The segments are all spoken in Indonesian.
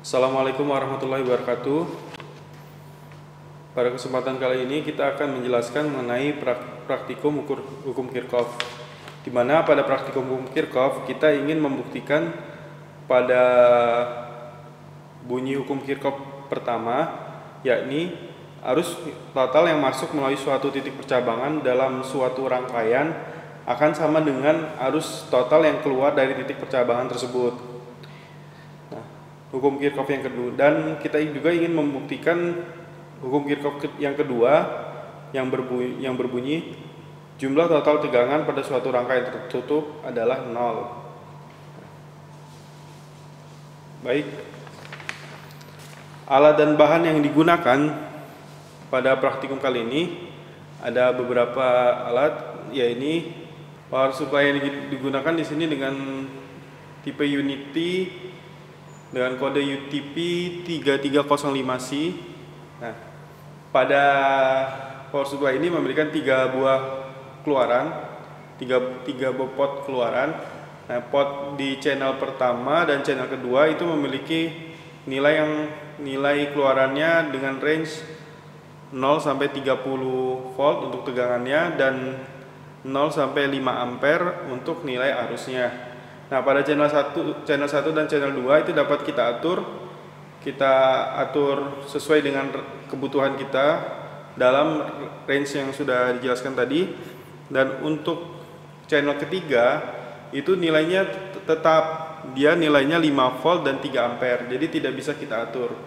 Assalamualaikum warahmatullahi wabarakatuh. Pada kesempatan kali ini kita akan menjelaskan mengenai praktikum hukum Kirchhoff. Di mana pada praktikum hukum Kirchhoff kita ingin membuktikan pada bunyi hukum Kirchhoff pertama, yakni arus total yang masuk melalui suatu titik percabangan dalam suatu rangkaian akan sama dengan arus total yang keluar dari titik percabangan tersebut. Hukum Kirchhoff yang kedua, dan kita juga ingin membuktikan hukum Kirchhoff yang kedua yang berbunyi jumlah total tegangan pada suatu rangkaian tertutup adalah 0. Baik, alat dan bahan yang digunakan pada praktikum kali ini ada beberapa alat, yaitu power supply yang digunakan di sini dengan tipe Unity dengan kode UTP 3305C. Nah, pada power supply ini memberikan 3 buah keluaran, 3 buah pot keluaran. Nah, pot di channel pertama dan channel kedua itu memiliki nilai keluarannya dengan range 0 sampai 30 volt untuk tegangannya dan 0 sampai 5 ampere untuk nilai arusnya. Nah, pada channel 1 dan channel 2 itu dapat kita atur sesuai dengan kebutuhan kita dalam range yang sudah dijelaskan tadi. Dan untuk channel ketiga itu nilainya tetap, dia nilainya 5 volt dan 3 ampere, jadi tidak bisa kita atur.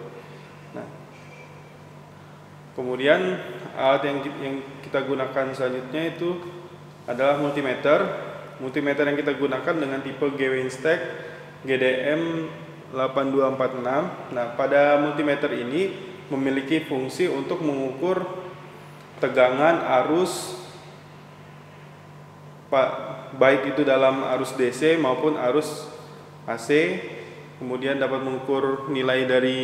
Nah, kemudian alat yang kita gunakan selanjutnya itu adalah multimeter. Multimeter yang kita gunakan dengan tipe Gewinstack GDM 8246. Nah, pada multimeter ini memiliki fungsi untuk mengukur tegangan arus baik itu dalam arus DC maupun arus AC. Kemudian dapat mengukur nilai dari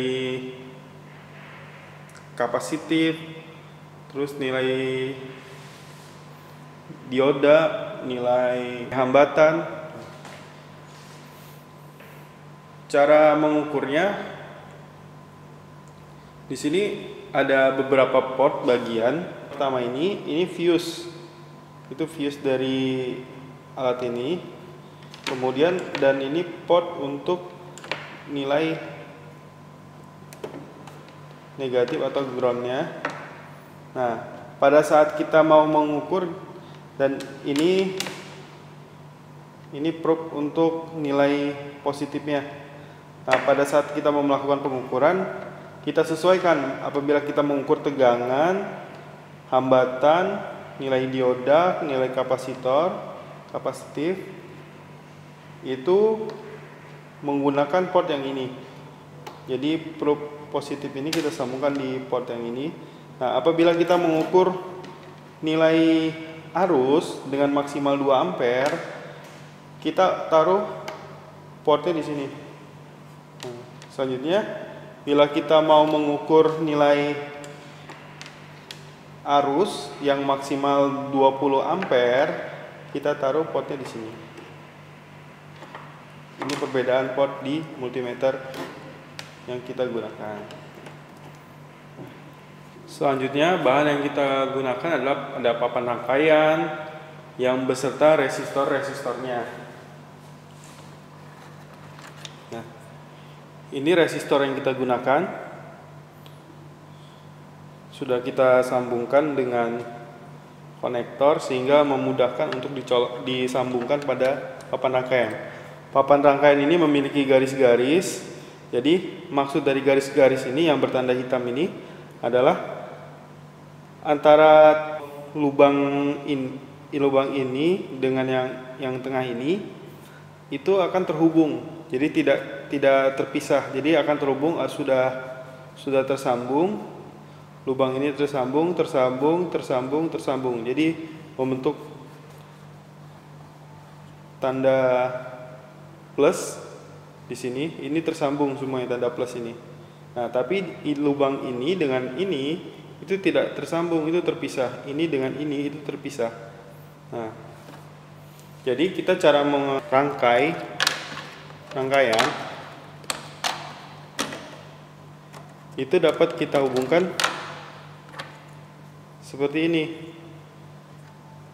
kapasitif, terus nilai dioda, nilai hambatan. Cara mengukurnya di sini ada beberapa port bagian. Pertama ini fuse. Itu fuse dari alat ini. Kemudian dan ini port untuk nilai negatif atau groundnya. Nah, pada saat kita mau mengukur, dan ini probe untuk nilai positifnya. Nah, pada saat kita mau melakukan pengukuran, kita sesuaikan apabila kita mengukur tegangan, hambatan, nilai dioda, nilai kapasitif itu menggunakan port yang ini. Jadi probe positif ini kita sambungkan di port yang ini. Nah, apabila kita mengukur nilai arus dengan maksimal 2 ampere, kita taruh portnya di sini. Selanjutnya, bila kita mau mengukur nilai arus yang maksimal 20 ampere, kita taruh portnya di sini. Ini perbedaan port di multimeter yang kita gunakan. Selanjutnya, bahan yang kita gunakan adalah ada papan rangkaian yang beserta resistornya. Nah, ini resistor yang kita gunakan. Sudah kita sambungkan dengan konektor sehingga memudahkan untuk disambungkan pada papan rangkaian. Papan rangkaian ini memiliki garis-garis. Jadi, maksud dari garis-garis ini yang bertanda hitam ini adalah antara lubang ini dengan yang tengah ini itu akan terhubung, jadi tidak terpisah, jadi akan terhubung, sudah tersambung, lubang ini tersambung, jadi membentuk tanda plus di sini. Ini tersambung semuanya, tanda plus ini. Nah, tapi lubang ini dengan ini itu tidak tersambung, itu terpisah. Ini dengan ini itu terpisah. Nah, jadi kita cara rangkaian itu dapat kita hubungkan seperti ini.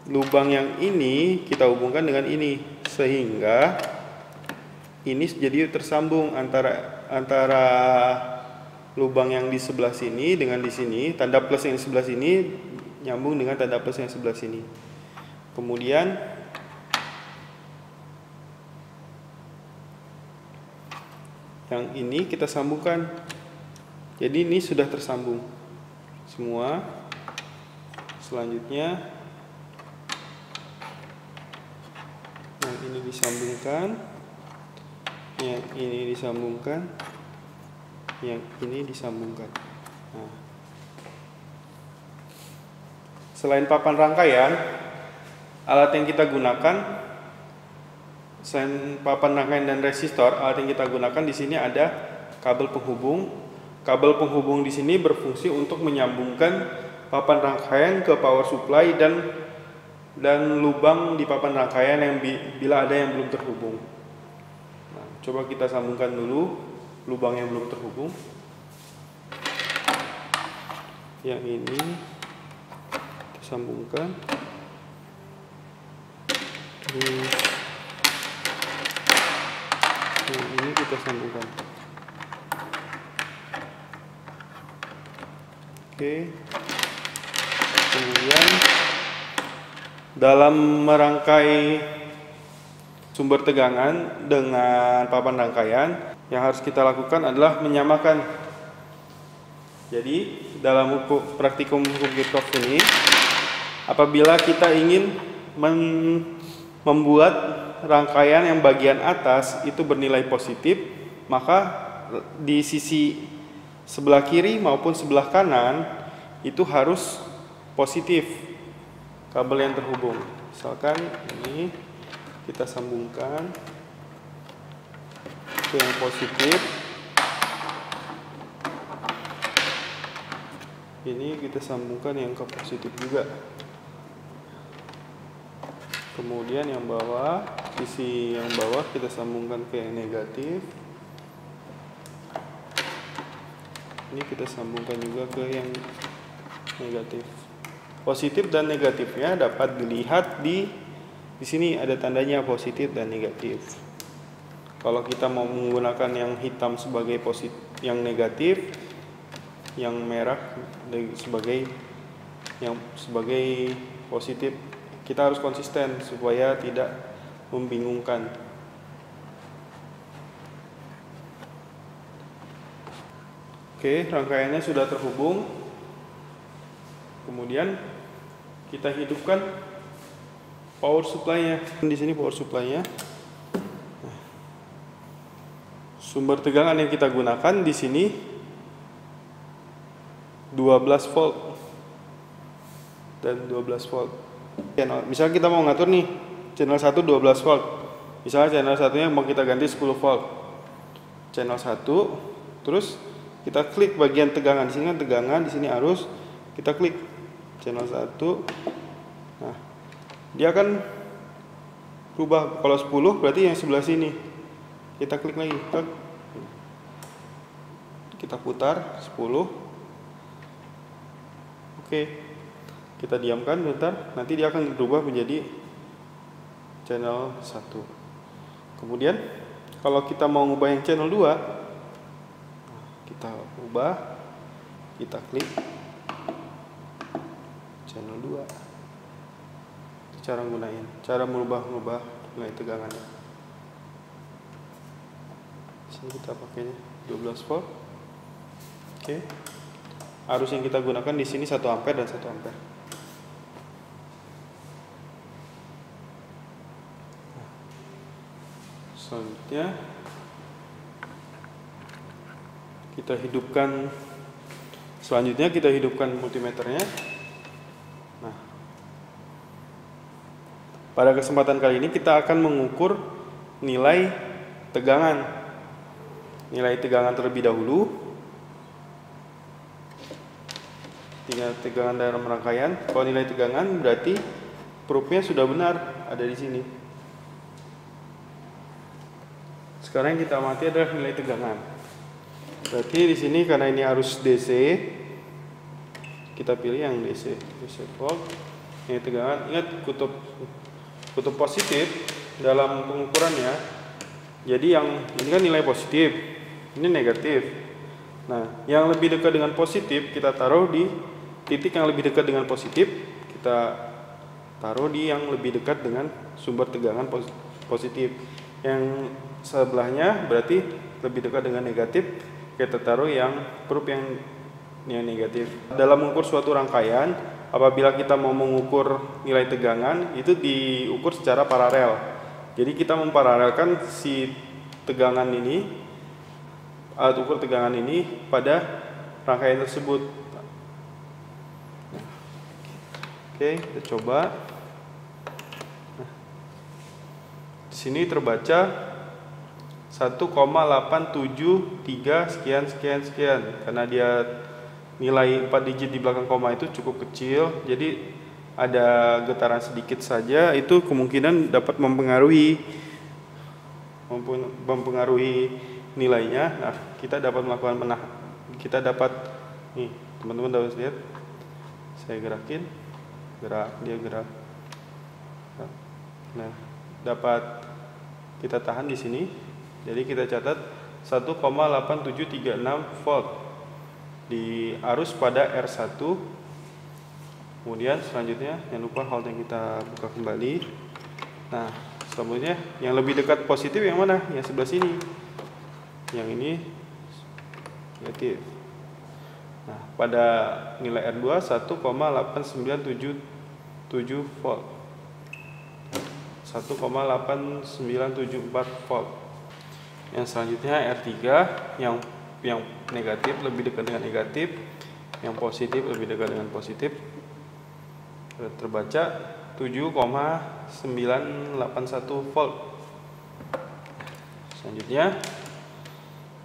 Lubang yang ini kita hubungkan dengan ini, sehingga ini jadi tersambung antara lubang yang di sebelah sini dengan di sini. Tanda plus yang di sebelah sini nyambung dengan tanda plus yang sebelah sini. Kemudian yang ini kita sambungkan. Jadi ini sudah tersambung semua. Selanjutnya yang ini disambungkan, yang ini disambungkan, yang ini disambungkan. Nah, selain papan rangkaian, alat yang kita gunakan, selain papan rangkaian dan resistor, alat yang kita gunakan di sini ada kabel penghubung. Kabel penghubung di sini berfungsi untuk menyambungkan papan rangkaian ke power supply dan lubang di papan rangkaian yang bila ada yang belum terhubung. Nah, coba kita sambungkan dulu lubang yang belum terhubung. Yang ini kita sambungkan. Yang ini kita sambungkan. Oke. Kemudian dalam merangkai sumber tegangan dengan papan rangkaian, yang harus kita lakukan adalah menyamakan. Jadi dalam praktikum hukum Kirchhoff ini, apabila kita ingin membuat rangkaian yang bagian atas itu bernilai positif, maka di sisi sebelah kiri maupun sebelah kanan itu harus positif kabel yang terhubung. Misalkan ini kita sambungkan ke yang positif, ini kita sambungkan yang ke positif juga. Kemudian yang bawah, sisi yang bawah kita sambungkan ke yang negatif. Ini kita sambungkan juga ke yang negatif. Positif dan negatifnya dapat dilihat di sini ada tandanya positif dan negatif. Kalau kita mau menggunakan yang hitam sebagai positif, yang negatif, yang merah sebagai positif, kita harus konsisten supaya tidak membingungkan. Oke, rangkaiannya sudah terhubung. Kemudian kita hidupkan power supply-nya. Di sini power supply-nya. Sumber tegangan yang kita gunakan di sini 12 volt dan 12 volt. Misalnya kita mau ngatur nih channel 1 12 volt. Misalnya channel satunya mau kita ganti 10 volt. Channel 1, terus kita klik bagian tegangan. Di sini kan tegangan, di sini arus. Kita klik channel 1. Nah, dia akan berubah. Kalau 10 berarti yang sebelah sini. Kita klik lagi. Kita putar 10. Oke. Kita diamkan bentar. Nanti dia akan berubah menjadi channel 1. Kemudian kalau kita mau ngubah yang channel 2, kita ubah, kita klik channel 2. Itu cara cara merubah nilai tegangannya. Sini kita pakainya 12 volt. Oke. Arus yang kita gunakan di sini 1 ampere dan 1 ampere. Selanjutnya kita hidupkan multimeternya. Nah, pada kesempatan kali ini kita akan mengukur nilai tegangan. Nilai tegangan terlebih dahulu. Nilai tegangan dalam rangkaian. Kalau nilai tegangan berarti probe-nya sudah benar ada di sini. Sekarang yang kita amati adalah nilai tegangan. Berarti di sini karena ini arus DC, kita pilih yang DC volt. Ini tegangan. Ingat kutub positif dalam pengukurannya. Jadi yang ini kan nilai positif, ini negatif. Nah, yang lebih dekat dengan positif kita taruh di titik yang lebih dekat dengan positif, kita taruh di yang lebih dekat dengan sumber tegangan positif. Yang sebelahnya berarti lebih dekat dengan negatif, kita taruh yang probe yang negatif. Dalam mengukur suatu rangkaian, apabila kita mau mengukur nilai tegangan, itu diukur secara paralel. Jadi kita memparalelkan si tegangan ini, alat ukur tegangan ini pada rangkaian tersebut. Oke, kita coba. Nah, di sini terbaca 1,873 sekian karena dia nilai 4 digit di belakang koma itu cukup kecil, jadi ada getaran sedikit saja itu kemungkinan dapat mempengaruhi nilainya. Nah, kita dapat melakukan kita dapat nih, teman-teman dapat lihat, saya gerakin, dia gerak. Nah, dapat kita tahan di sini. Jadi kita catat 1,8736 volt di arus pada R1. Kemudian selanjutnya jangan lupa volt yang kita buka kembali. Nah, selanjutnya yang lebih dekat positif yang mana? Yang sebelah sini. Yang ini negatif. Nah, pada nilai R2 1,8977 volt. 1,8974 volt. Yang selanjutnya R3 yang negatif lebih dekat dengan negatif, yang positif lebih dekat dengan positif. Terbaca 7,981 volt. Selanjutnya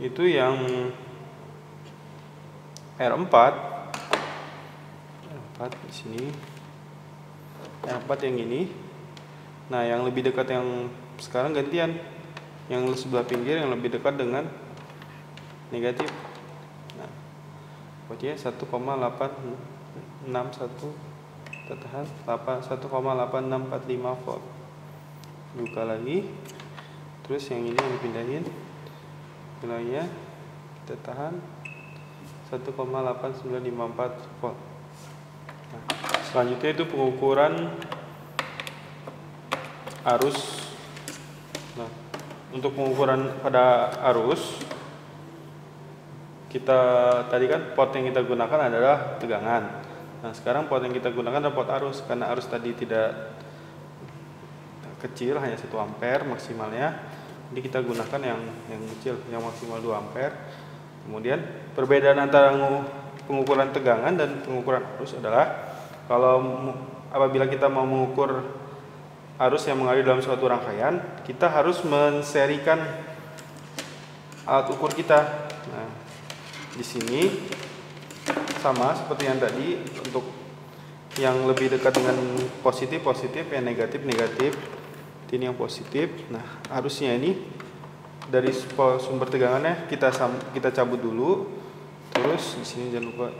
itu yang R4 di sini. R4 yang ini. Nah, yang lebih dekat yang sekarang gantian. Yang sebelah pinggir yang lebih dekat dengan negatif. Nah, pokoknya 1,861 tahan 1,8645 volt. Buka lagi. Terus yang ini yang dipindahin. Nilainya kita tahan 1,8954 volt. Nah, selanjutnya itu pengukuran arus. Nah, untuk pengukuran pada arus, kita tadi kan port yang kita gunakan adalah tegangan. Nah, sekarang port yang kita gunakan adalah port arus, karena arus tadi tidak kecil, hanya 1 ampere maksimalnya. Jadi kita gunakan yang kecil, yang maksimal 2 ampere. Kemudian perbedaan antara pengukuran tegangan dan pengukuran arus adalah apabila kita mau mengukur arus yang mengalir dalam suatu rangkaian, kita harus menserikan alat ukur kita. Nah, di sini sama seperti yang tadi, untuk yang lebih dekat dengan positif, yang negatif. Ini yang positif. Nah, arusnya ini dari sumber tegangannya kita cabut dulu. Terus di sini jangan lupa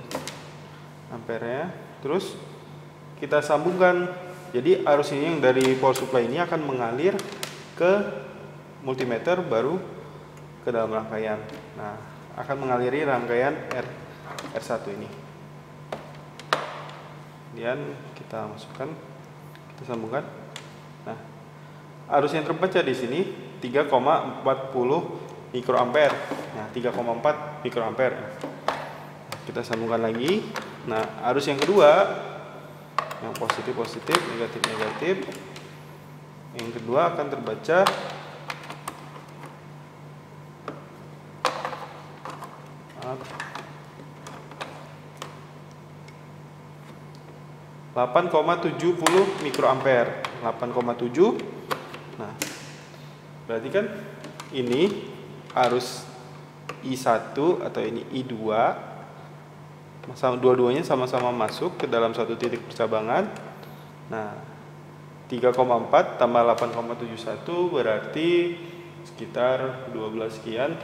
ampernya. Terus kita sambungkan. Jadi arus ini yang dari power supply ini akan mengalir ke multimeter, baru ke dalam rangkaian. Nah, akan mengaliri rangkaian R1 ini. Kemudian kita masukkan, kita sambungkan. Nah, arus yang terbaca di sini 3,40 mikroampere. Nah, 3,4 mikroampere. Kita sambungkan lagi. Nah, arus yang kedua, yang positif, negatif. Yang kedua akan terbaca 8,70 mikroampere. 8,7. Nah, berarti kan ini arus I1 atau ini I2, dua-duanya sama-sama masuk ke dalam satu titik percabangan. Nah, 3,4 tambah 8,71 berarti sekitar 12 sekian.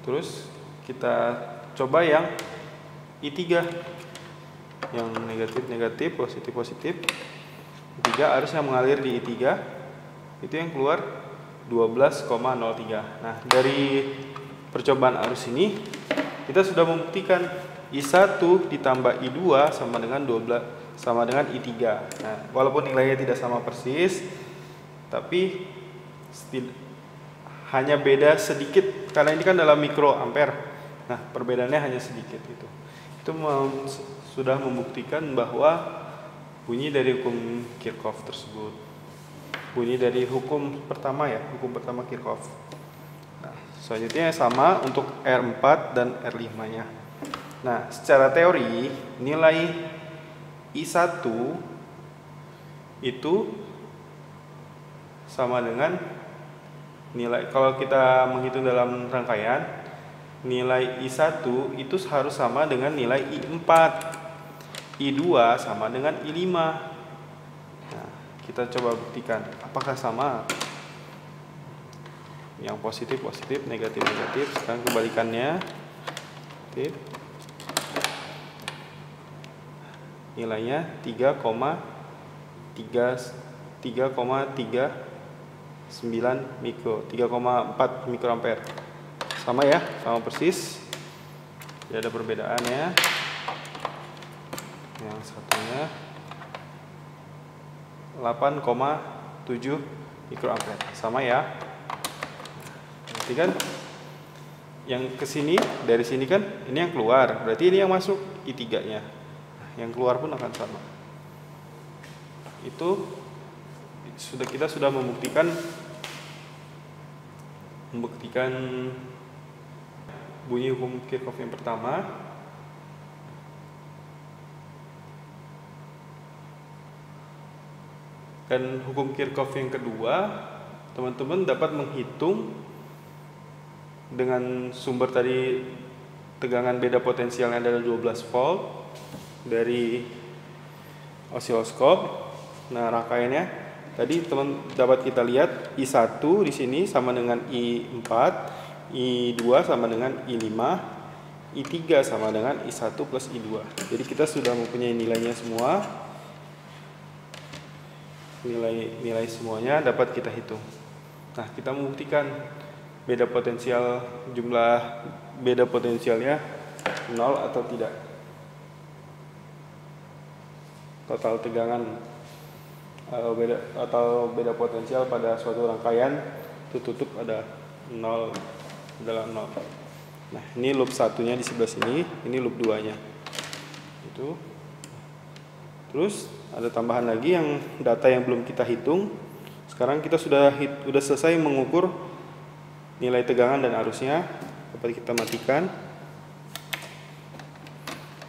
Terus kita coba yang I3, yang negatif, positif. I3 arusnya mengalir di I3, itu yang keluar 12,03. Nah, dari percobaan arus ini kita sudah membuktikan I1 ditambah I2 sama dengan I3. Nah, walaupun nilainya tidak sama persis, tapi hanya beda sedikit karena ini kan dalam mikroampere. Nah, perbedaannya hanya sedikit itu. Itu sudah membuktikan bahwa bunyi dari hukum Kirchhoff tersebut. Bunyi dari hukum pertama ya, hukum pertama Kirchhoff. Nah, selanjutnya sama untuk R4 dan R5-nya. Nah, secara teori nilai I1 itu sama dengan nilai, kalau kita menghitung dalam rangkaian, nilai I1 itu harus sama dengan nilai I4. I2 sama dengan I5. Nah, kita coba buktikan apakah sama. Yang positif, negatif. Sekarang kebalikannya. Positif. Nilainya 3,4 mikroampere. Sama ya, sama persis. Tidak ada perbedaannya. Yang satunya 8,7 mikroampere. Sama ya. Berarti kan yang kesini, dari sini kan ini yang keluar, berarti ini yang masuk I3-nya. Yang keluar pun akan sama. Itu kita sudah membuktikan bunyi hukum Kirchhoff yang pertama. Dan hukum Kirchhoff yang kedua, teman-teman dapat menghitung dengan sumber tadi tegangan beda potensialnya adalah 12 volt dari osiloskop. Nah, rangkaiannya tadi teman dapat kita lihat I1 di sini sama dengan I4, I2 sama dengan I5, I3 sama dengan I1 plus I2. Jadi kita sudah mempunyai nilainya semua. Nilai semuanya dapat kita hitung. Nah, kita membuktikan beda potensialnya 0 atau tidak. Total tegangan atau beda potensial pada suatu rangkaian tutup ada 0, adalah 0. Nah, ini loop satunya di sebelah sini, ini loop 2-nya. Itu. Terus ada tambahan lagi yang data yang belum kita hitung. Sekarang kita sudah selesai mengukur nilai tegangan dan arusnya. Dapat kita matikan.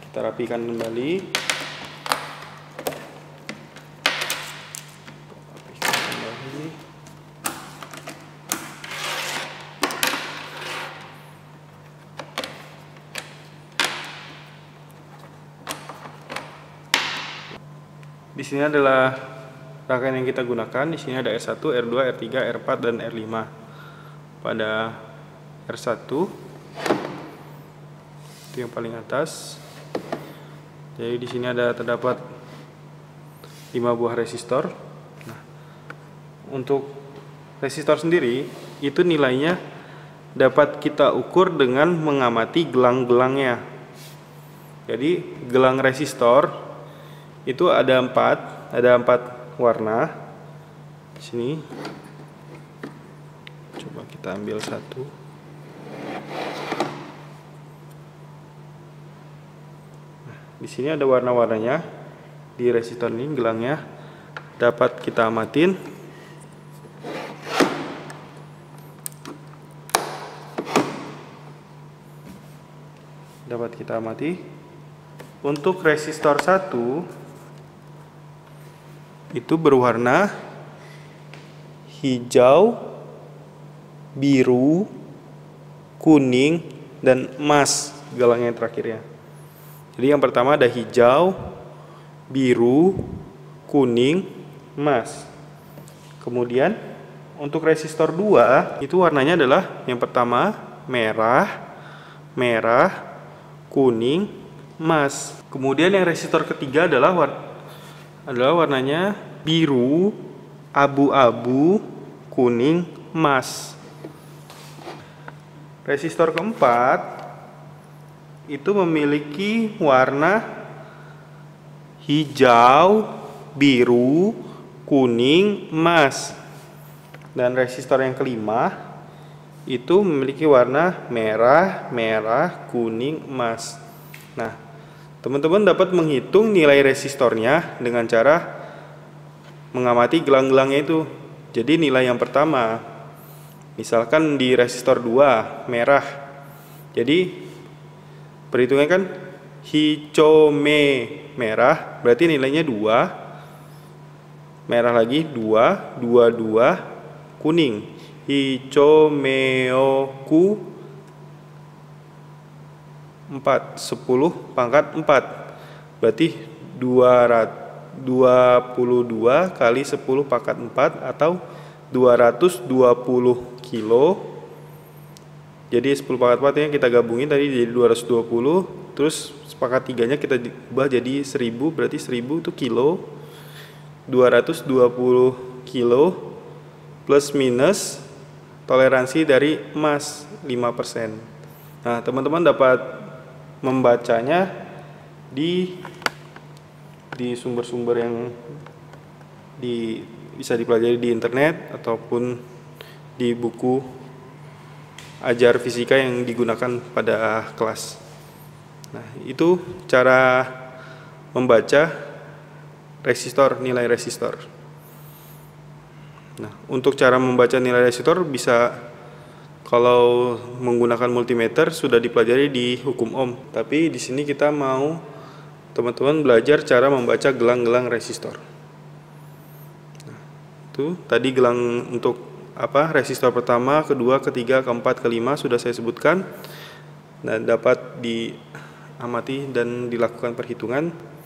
Kita rapikan kembali. Di sini adalah rangkaian yang kita gunakan. Di sini ada R1, R2, R3, R4 dan R5. Pada R1 itu yang paling atas. Jadi di sini terdapat 5 buah resistor. Nah, untuk resistor sendiri itu nilainya dapat kita ukur dengan mengamati gelang-gelangnya. Jadi gelang resistor itu ada 4 warna. Di sini coba kita ambil satu. Nah, di sini ada warna-warnanya. Di resistor ini gelangnya dapat kita amatin. Dapat kita amati. Untuk resistor 1 itu berwarna hijau, biru, kuning, dan emas gelangnya yang terakhirnya. Jadi yang pertama ada hijau, biru, kuning, emas. Kemudian untuk resistor 2 itu warnanya adalah yang pertama merah, merah, kuning, emas. Kemudian yang resistor ketiga adalah warnanya biru, abu-abu, kuning, emas. Resistor keempat itu memiliki warna hijau, biru, kuning, emas. Dan resistor yang kelima itu memiliki warna merah, kuning, emas. Nah, teman-teman dapat menghitung nilai resistornya dengan cara mengamati gelang-gelangnya itu. Jadi nilai yang pertama, misalkan di resistor 2 merah. Jadi perhitungannya kan hijome merah, berarti nilainya 2. Merah lagi 2, 2 kuning. Hichomeoku 4, 10 pangkat 4. Berarti 22 kali 10 pangkat 4 atau 220 kilo. Jadi 10 pangkat 4 nya kita gabungin tadi jadi 220. Terus pangkat 3 nya kita ubah jadi 1000, berarti 1000 itu kilo. 220 kilo plus minus toleransi dari emas 5%. Nah, teman-teman dapat membacanya di sumber-sumber yang bisa dipelajari di internet ataupun di buku ajar fisika yang digunakan pada kelas. Nah, itu cara membaca resistor, nilai resistor. Nah, untuk cara membaca nilai resistor bisa, kalau menggunakan multimeter sudah dipelajari di hukum ohm. Tapi di sini kita mau teman-teman belajar cara membaca gelang-gelang resistor. Nah, itu tadi gelang untuk resistor pertama, kedua, ketiga, keempat, kelima sudah saya sebutkan. Dan dapat diamati dan dilakukan perhitungan.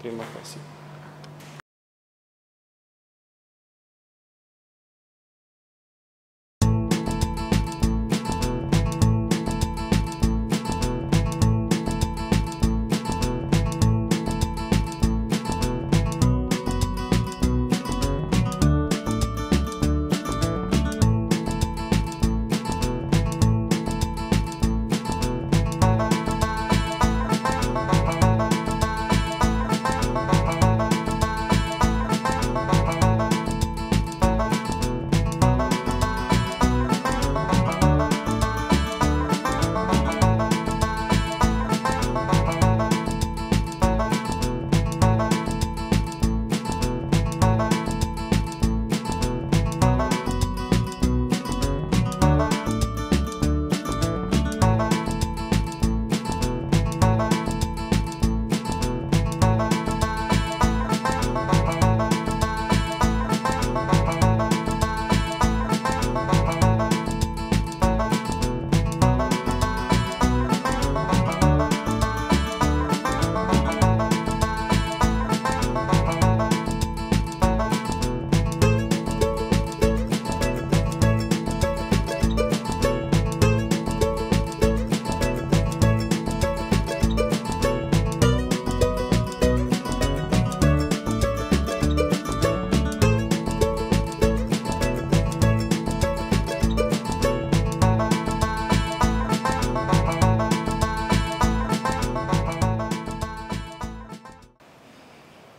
Terima kasih.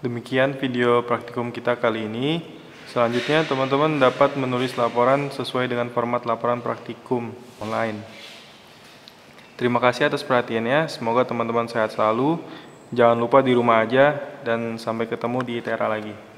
Demikian video praktikum kita kali ini. Selanjutnya teman-teman dapat menulis laporan sesuai dengan format laporan praktikum online. Terima kasih atas perhatiannya. Semoga teman-teman sehat selalu. Jangan lupa di rumah aja dan sampai ketemu di Tera lagi.